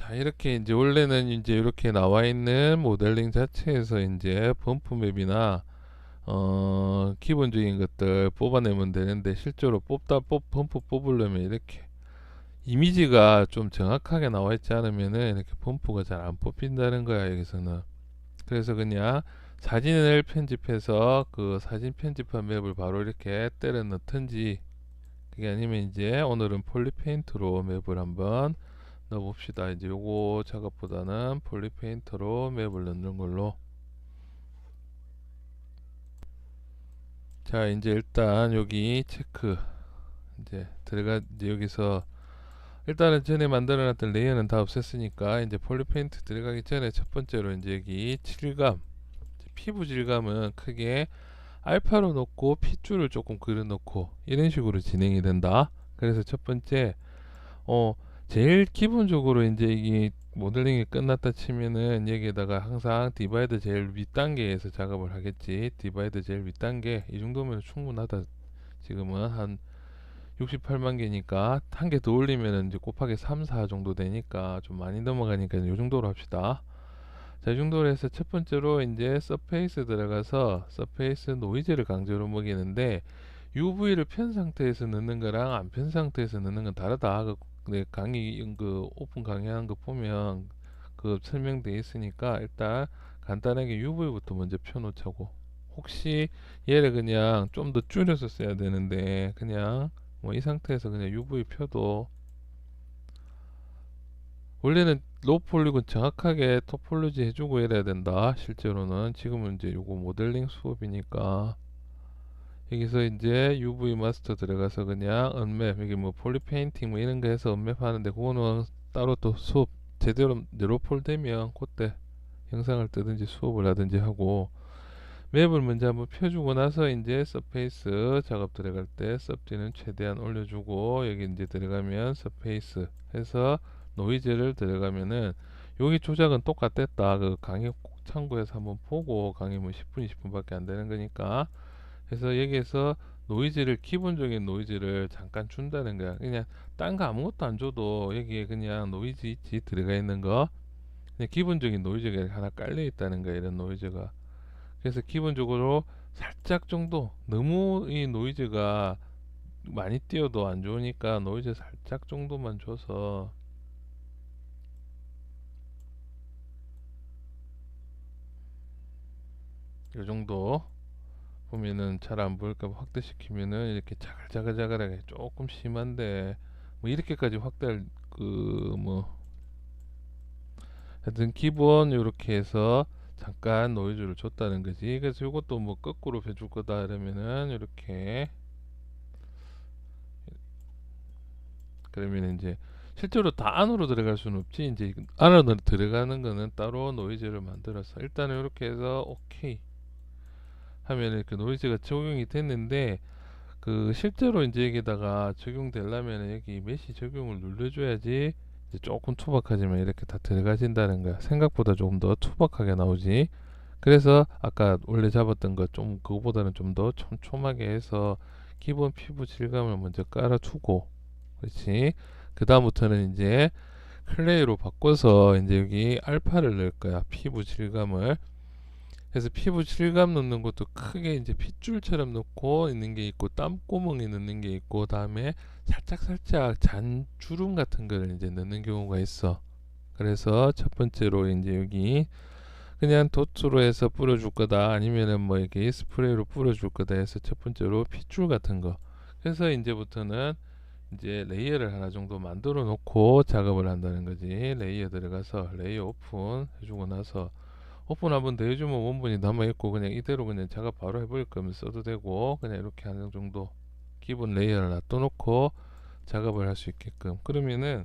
자, 이렇게 이제 원래는 이제 이렇게 나와 있는 모델링 자체에서 이제 범프 맵이나 기본적인 것들 뽑아내면 되는데, 실제로 범프 뽑으려면 이렇게 이미지가 좀 정확하게 나와 있지 않으면은 이렇게 범프가 잘 안 뽑힌다는 거야, 여기서는. 그래서 그냥 사진을 편집해서 그 사진 편집한 맵을 바로 이렇게 때려 넣든지, 그게 아니면 이제 오늘은 폴리페인트로 맵을 한번 넣어봅시다. 이제 요거 작업보다는 폴리페인트로 맵을 넣는 걸로. 자, 이제 일단 여기 체크 이제 여기서 일단은 전에 만들어놨던 레이어는 다 없앴으니까 이제 폴리페인트 들어가기 전에 첫 번째로 이제 여기 질감, 피부 질감은 크게 알파로 놓고 핏줄을 조금 그려 놓고 이런 식으로 진행이 된다. 그래서 첫 번째 어 제일 기본적으로 이제 이게 모델링이 끝났다 치면은 여기에다가 항상 디바이드 제일 윗단계에서 작업을 하겠지. 디바이드 제일 윗단계 이 정도면 충분하다. 지금은 한 68만 개니까 한 개 더 올리면은 이제 곱하기 3, 4 정도 되니까 좀 많이 넘어가니까 이 정도로 합시다. 자, 이 정도로 해서 첫 번째로 이제 서페이스 들어가서 서페이스 노이즈를 강제로 먹이는데, UV를 편 상태에서 넣는 거랑 안 편 상태에서 넣는 건 다르다. 내 강의 그 오픈 강의하는 거 보면 그 설명돼 있으니까 일단 간단하게 UV부터 먼저 펴놓자고. 혹시 얘를 그냥 좀 더 줄여서 써야 되는데 그냥 뭐 이 상태에서 그냥 UV 펴도, 원래는 로우 폴리곤 정확하게 토폴로지 해주고 이래야 된다. 실제로는 지금은 이제 요거 모델링 수업이니까 여기서 이제 UV 마스터 들어가서 그냥 언맵, 여기 뭐 폴리페인팅 뭐 이런 거 해서 언맵 하는데, 그거는 따로 또 수업 제대로 로폴 되면 그때 영상을 뜨든지 수업을 하든지 하고, 맵을 먼저 한번 펴주고 나서 이제 서페이스 작업 들어갈 때 섭지는 최대한 올려주고, 여기 이제 들어가면 서페이스 해서 노이즈를 들어가면은 여기 조작은 똑같댔다. 그 강의 꼭 참고해서 한번 보고, 강의 뭐 10분 20분밖에 안 되는 거니까. 그래서 여기에서 노이즈를, 기본적인 노이즈를 잠깐 준다는 거야. 그냥 딴 거 아무것도 안 줘도 여기에 그냥 노이즈 있지, 들어가 있는 거 그냥 기본적인 노이즈가 하나 깔려 있다는 거야, 이런 노이즈가. 그래서 기본적으로 살짝 정도, 너무 이 노이즈가 많이 띄어도 안 좋으니까 노이즈 살짝 정도만 줘서, 요 정도 보면은 잘 안 보일까 봐 확대시키면은 이렇게 자글자글자글하게 조금 심한데, 뭐 이렇게까지 확대할 그 뭐 하여튼 기본 요렇게 해서 잠깐 노이즈를 줬다는 거지. 그래서 요것도 뭐 거꾸로 해줄 거다 이러면은 이렇게, 그러면 이제 실제로 다 안으로 들어갈 수는 없지. 이제 안으로 들어가는 거는 따로 노이즈를 만들어서 일단은 이렇게 해서 오케이 하면 이렇게 노이즈가 적용이 됐는데, 그 실제로 이제 여기다가 적용되려면 여기 메시 적용을 눌러줘야지 이제 조금 투박하지만 이렇게 다 들어가진다는 거야. 생각보다 조금 더 투박하게 나오지. 그래서 아까 원래 잡았던 거 좀 그거보다는 좀 더 촘촘하게 해서 기본 피부 질감을 먼저 깔아주고, 그렇지. 그 다음부터는 이제 클레이로 바꿔서 이제 여기 알파를 넣을 거야, 피부 질감을. 그래서 피부 질감 넣는 것도 크게 이제 핏줄처럼 넣고 있는 게 있고, 땀구멍이 넣는 게 있고, 다음에 살짝 잔 주름 같은 거를 이제 넣는 경우가 있어. 그래서 첫 번째로 이제 여기 그냥 도트로 해서 뿌려줄 거다, 아니면은 뭐 이렇게 스프레이로 뿌려줄 거다 해서 첫 번째로 핏줄 같은 거. 그래서 이제부터는 이제 레이어를 하나 정도 만들어 놓고 작업을 한다는 거지. 레이어 들어가서 레이어 오픈 해주고 나서, 오픈 한번 더 해주면 원본이 남아있고 그냥 이대로 그냥 작업 바로 해버릴 거면 써도 되고, 그냥 이렇게 하는 정도 기본 레이어를 놔둬놓고 작업을 할 수 있게끔. 그러면은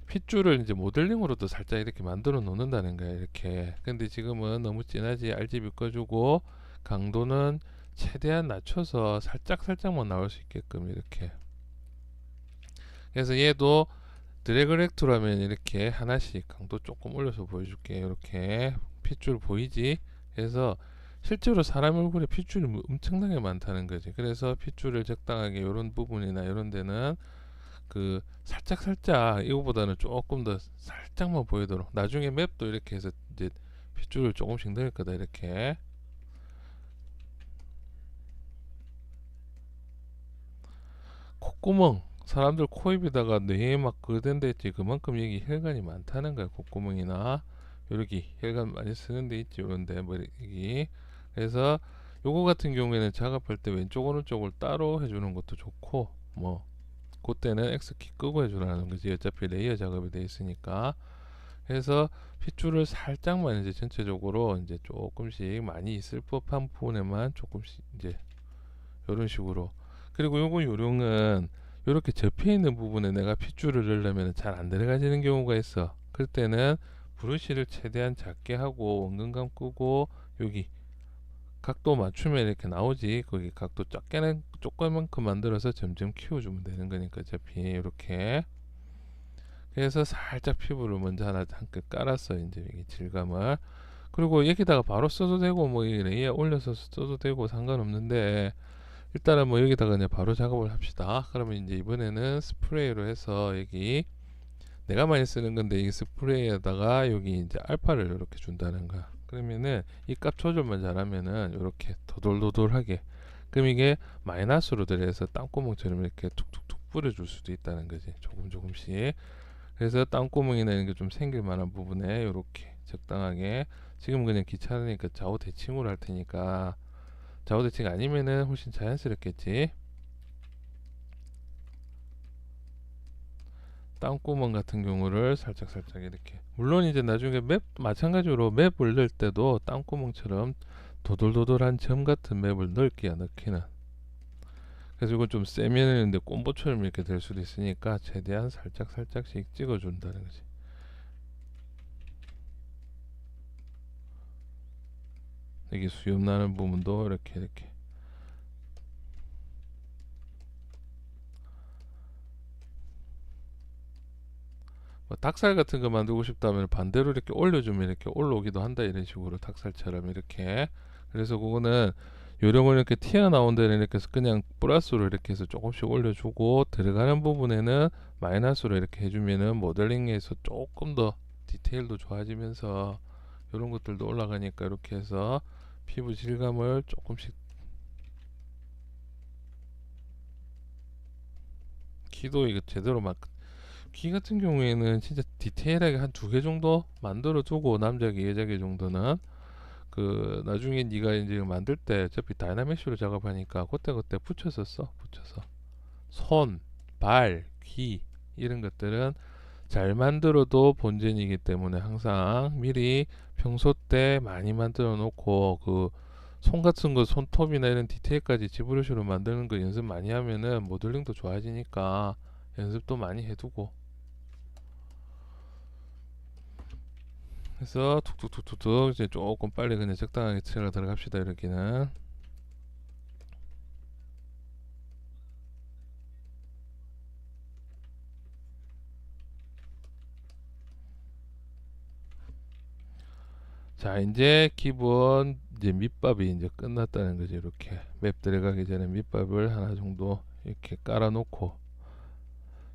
핏줄을 이제 모델링으로도 살짝 이렇게 만들어 놓는다는 거야, 이렇게. 근데 지금은 너무 진하지. RGB 꺼주고 강도는 최대한 낮춰서 살짝만 나올 수 있게끔 이렇게. 그래서 얘도 드래그렉트로 하면 이렇게 하나씩 강도 조금 올려서 보여줄게. 이렇게 핏줄 보이지? 그래서 실제로 사람 얼굴에 핏줄이 엄청나게 많다는 거지. 그래서 핏줄을 적당하게 이런 부분이나 이런 데는 그 살짝 이거보다는 조금 더 살짝만 보이도록 나중에 맵도 이렇게 해서 이제 핏줄을 조금씩 넣을 거다. 이렇게 콧구멍 사람들 코입에다가 뇌에 막 그den데 있지. 그만큼 여기 혈관이 많다는 거야. 콧구멍이나 여기 혈관 많이 쓰는 데 있지. 요런데 뭐 여기. 그래서 요거 같은 경우에는 작업할 때 왼쪽 오른쪽을 따로 해주는 것도 좋고, 뭐 그때는 X키 끄고 해주라는 거지. 어차피 레이어 작업이 돼 있으니까. 그래서 핏줄을 살짝만 이제 전체적으로 이제 조금씩 많이 있을 법한 부분에만 조금씩 이제 이런 식으로. 그리고 요거 요령은 요렇게 접혀 있는 부분에 내가 핏줄을 넣으려면 잘 안 들어가지는 경우가 있어. 그럴 때는 브러쉬를 최대한 작게 하고 원근감 끄고 여기 각도 맞추면 이렇게 나오지. 거기 각도 작게는 조금만큼 만들어서 점점 키워주면 되는 거니까. 어차피 이렇게 그래서 살짝 피부를 먼저 하나 한끗 깔았어. 이제 여기 질감을. 그리고 여기다가 바로 써도 되고 뭐 이 레이어 올려서 써도 되고 상관없는데, 일단은 뭐 여기다가 그냥 바로 작업을 합시다. 그러면 이제 이번에는 스프레이로 해서 여기 내가 많이 쓰는 건데 이 스프레이에다가 여기 이제 알파를 이렇게 준다는 거야. 그러면은 이 값 조절만 잘하면은 이렇게 도돌도돌하게, 그럼 이게 마이너스로 들여서 땅구멍처럼 이렇게 툭툭툭 뿌려줄 수도 있다는 거지. 조금씩. 그래서 땅구멍이나 이런 게 좀 생길 만한 부분에 이렇게 적당하게. 지금 그냥 귀찮으니까 좌우 대칭으로 할 테니까 좌우 대칭 아니면은 훨씬 자연스럽겠지. 땅구멍 같은 경우를 살짝 이렇게, 물론 이제 나중에 맵 마찬가지로 맵을 넣을 때도 땅구멍처럼 도돌도돌한 점 같은 맵을 넣을게요. 넣기는. 그래서 이건 좀 세면 이제 꼼보처럼 이렇게 될 수도 있으니까 최대한 살짝씩 찍어준다는 거지. 여기 수염 나는 부분도 이렇게 뭐 닭살 같은 거 만들고 싶다면 반대로 이렇게 올려주면 이렇게 올라오기도 한다. 이런 식으로 닭살처럼 이렇게. 그래서 그거는 요령을 이렇게 튀어나온 데는 이렇게 해서 그냥 플러스로 이렇게 해서 조금씩 올려주고, 들어가는 부분에는 마이너스로 이렇게 해주면은 모델링에서 조금 더 디테일도 좋아지면서 이런 것들도 올라가니까, 이렇게 해서 피부 질감을 조금씩. 키도 이거 제대로 막, 귀 같은 경우에는 진짜 디테일하게 한 두 개 정도 만들어 두고, 남자기 여자기 정도는 그 나중에 네가 이제 만들 때 어차피 다이나믹으로 작업하니까 그때 붙여서 써. 붙여서 손, 발, 귀 이런 것들은 잘 만들어도 본전이기 때문에 항상 미리 평소 때 많이 만들어 놓고, 그 손 같은 거 손톱이나 이런 디테일까지 지브러쉬로 만드는 거 연습 많이 하면은 모델링도 좋아지니까 연습도 많이 해두고. 그래서 툭툭툭툭툭 이제 조금 빨리 그냥 적당하게 칠하 들어갑시다. 이렇게는. 자, 이제 기본 이제 밑밥이 이제 끝났다는 거죠. 이렇게 맵 들어가기 전에 밑밥을 하나 정도 이렇게 깔아 놓고,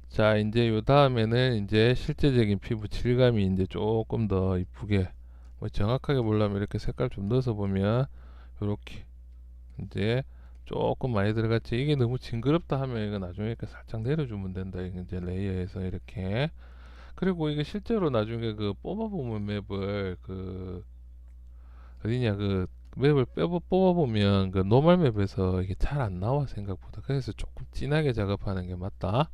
자 이제 요 다음에는 이제 실제적인 피부 질감이 이제 조금 더 이쁘게, 뭐 정확하게 보려면 이렇게 색깔 좀 넣어서 보면 요렇게 이제 조금 많이 들어갔지. 이게 너무 징그럽다 하면 이거 나중에 이렇게 살짝 내려주면 된다. 이거 이제 레이어에서 이렇게. 그리고 이게 실제로 나중에 그 뽑아보면 맵을 그 어디냐, 그 맵을 뽑아보면 그 노멀 맵에서 이게 잘 안 나와 생각보다. 그래서 조금 진하게 작업하는 게 맞다.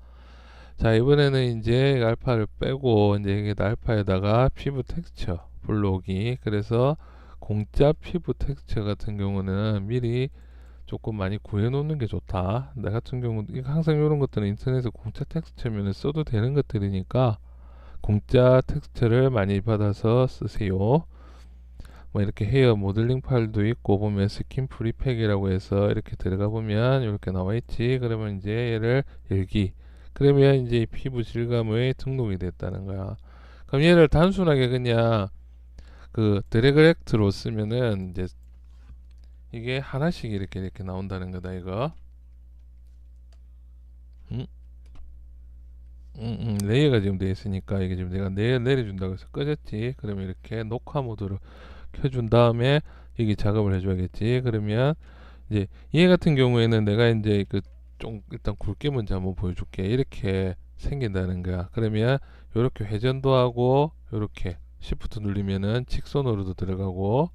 자, 이번에는 이제 알파를 빼고 이제 여기다 알파에다가 피부 텍스처 블록이, 그래서 공짜 피부 텍스처 같은 경우는 미리 조금 많이 구해 놓는 게 좋다. 나 같은 경우는 항상 이런 것들은 인터넷에 공짜 텍스처면 써도 되는 것들이니까 공짜 텍스처를 많이 받아서 쓰세요. 뭐 이렇게 헤어 모델링 파일도 있고, 보면 스킨 프리팩이라고 해서 이렇게 들어가 보면 이렇게 나와 있지. 그러면 이제 얘를 열기, 그러면 이제 피부 질감의 등록이 됐다는 거야. 그럼 얘를 단순하게 그냥 그 드래그렉트로 쓰면은 이제 이게 하나씩 이렇게 나온다는 거다. 이거. 음? 레이어가 지금 돼 있으니까 이게 지금 내가 내려준다고 해서 꺼졌지. 그러면 이렇게 녹화 모드로 켜준 다음에 여기 작업을 해줘야겠지. 그러면 이제 얘 같은 경우에는 내가 이제 그 좀 일단 굵게 먼저 한번 보여줄게. 이렇게 생긴다는 거야. 그러면 이렇게 회전도 하고 이렇게 시프트 누르면은 직선으로도 들어가고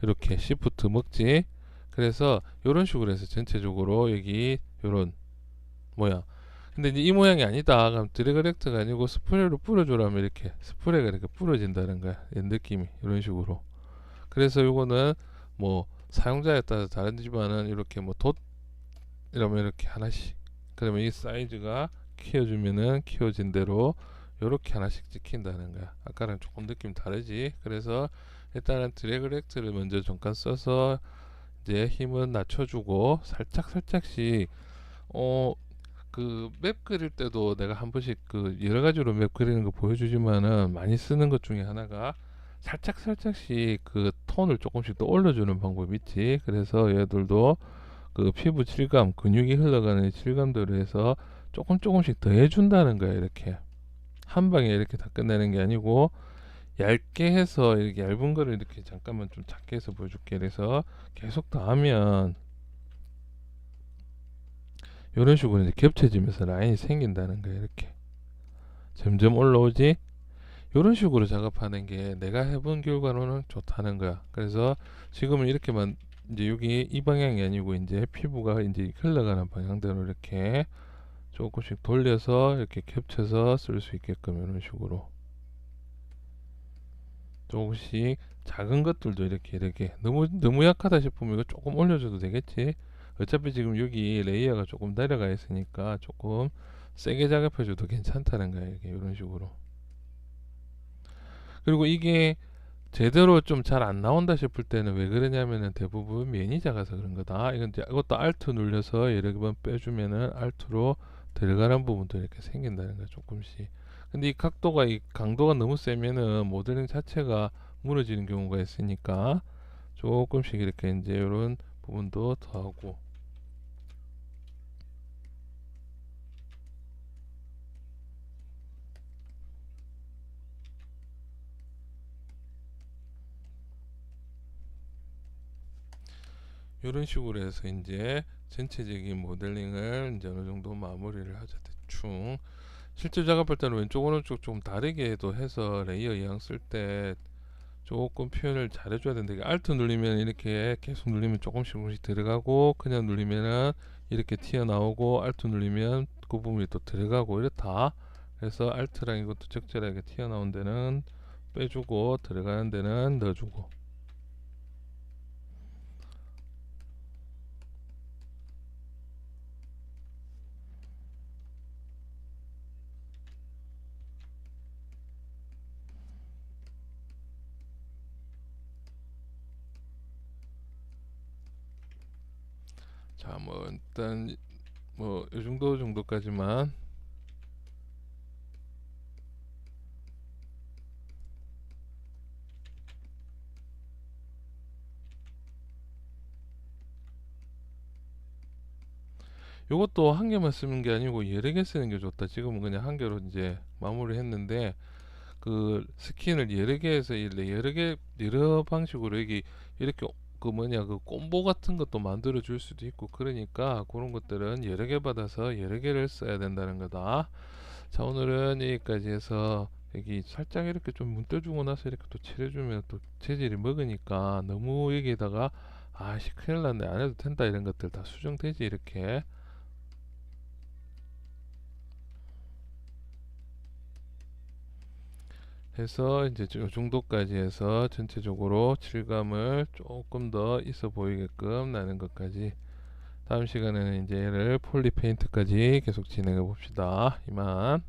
이렇게 시프트 먹지. 그래서 이런 식으로 해서 전체적으로 여기 요런 모양. 근데 이제 이 모양이 아니다. 그럼 디렉트가 아니고 스프레이로 뿌려주라면 이렇게 스프레이가 이렇게 뿌려진다는 거야. 이 느낌이 이런 식으로. 그래서 요거는 뭐 사용자에 따라서 다르지만은 이렇게 뭐 돛 이러면 이렇게 하나씩. 그러면 이 사이즈가 키워주면은 키워진 대로 요렇게 하나씩 찍힌다는 거야. 아까랑 조금 느낌 다르지. 그래서 일단은 디렉트를 먼저 잠깐 써서 이제 힘은 낮춰주고 살짝씩 그 맵 그릴 때도 내가 한 번씩 그 여러 가지로 맵 그리는 거 보여주지만은 많이 쓰는 것 중에 하나가 살짝씩 그 톤을 조금씩 더 올려주는 방법이 있지. 그래서 얘들도 그 피부 질감, 근육이 흘러가는 질감대로 해서 조금씩 더 해준다는 거야. 이렇게 한 방에 이렇게 다 끝내는 게 아니고 얇게 해서 이렇게 얇은 거를 이렇게 잠깐만 좀 작게 해서 보여줄게. 그래서 계속 더 하면 이런 식으로 이제 겹쳐지면서 라인이 생긴다는 거야. 이렇게 점점 올라오지. 이런 식으로 작업하는 게 내가 해본 결과로는 좋다는 거야. 그래서 지금은 이렇게만 이제 여기 이 방향이 아니고 이제 피부가 이제 흘러가는 방향대로 이렇게 조금씩 돌려서 이렇게 겹쳐서 쓸 수 있게끔 이런 식으로 조금씩 작은 것들도 이렇게 너무 약하다 싶으면 이거 조금 올려줘도 되겠지. 어차피 지금 여기 레이어가 조금 내려가 있으니까 조금 세게 작업해줘도 괜찮다는 거야. 이게 이런 식으로. 그리고 이게 제대로 좀 잘 안 나온다 싶을 때는 왜 그러냐면은 대부분 면이 작아서 그런 거다. 이것도 Alt 눌려서 여러 번 빼주면은 Alt로 들어가는 부분도 이렇게 생긴다는 거야. 조금씩. 근데 이 각도가 이 강도가 너무 세면은 모델링 자체가 무너지는 경우가 있으니까 조금씩 이렇게 이제 이런 부분도 더하고. 이런 식으로 해서 이제 전체적인 모델링을 이제 어느 정도 마무리를 하자. 대충 실제 작업할 때는 왼쪽 오른쪽 좀 다르게도 해서 레이어 이왕 쓸 때 조금 표현을 잘 해줘야 되는데 Alt 누르면 이렇게 계속 누르면 조금씩 들어가고 그냥 누르면은 이렇게 튀어나오고 Alt 누르면 그 부분이 또 들어가고 이렇다. 그래서 Alt랑 이것도 적절하게 튀어나온 데는 빼주고 들어가는 데는 넣어주고. 자, 뭐 일단 뭐 이 정도까지만. 요것도 한 개만 쓰는 게 아니고 여러 개 쓰는 게 좋다. 지금은 그냥 한 개로 이제 마무리 했는데 그 스킨을 여러 개 해서 여러 방식으로 여기 이렇게 그 뭐냐 그 콤보 같은 것도 만들어 줄 수도 있고 그러니까 그런 것들은 여러 개 받아서 여러 개를 써야 된다는 거다. 자, 오늘은 여기까지 해서 여기 살짝 이렇게 좀 문떠주고 나서 이렇게 또 칠해주면 또 재질이 먹으니까 너무 여기에다가 아씨 큰일 났네 안 해도 된다 이런 것들 다 수정되지 이렇게 해서 이제 이 정도까지 해서 전체적으로 질감을 조금 더 있어 보이게끔 나는 것까지 다음 시간에는 이제 얘를 폴리 페인트까지 계속 진행해 봅시다. 이만.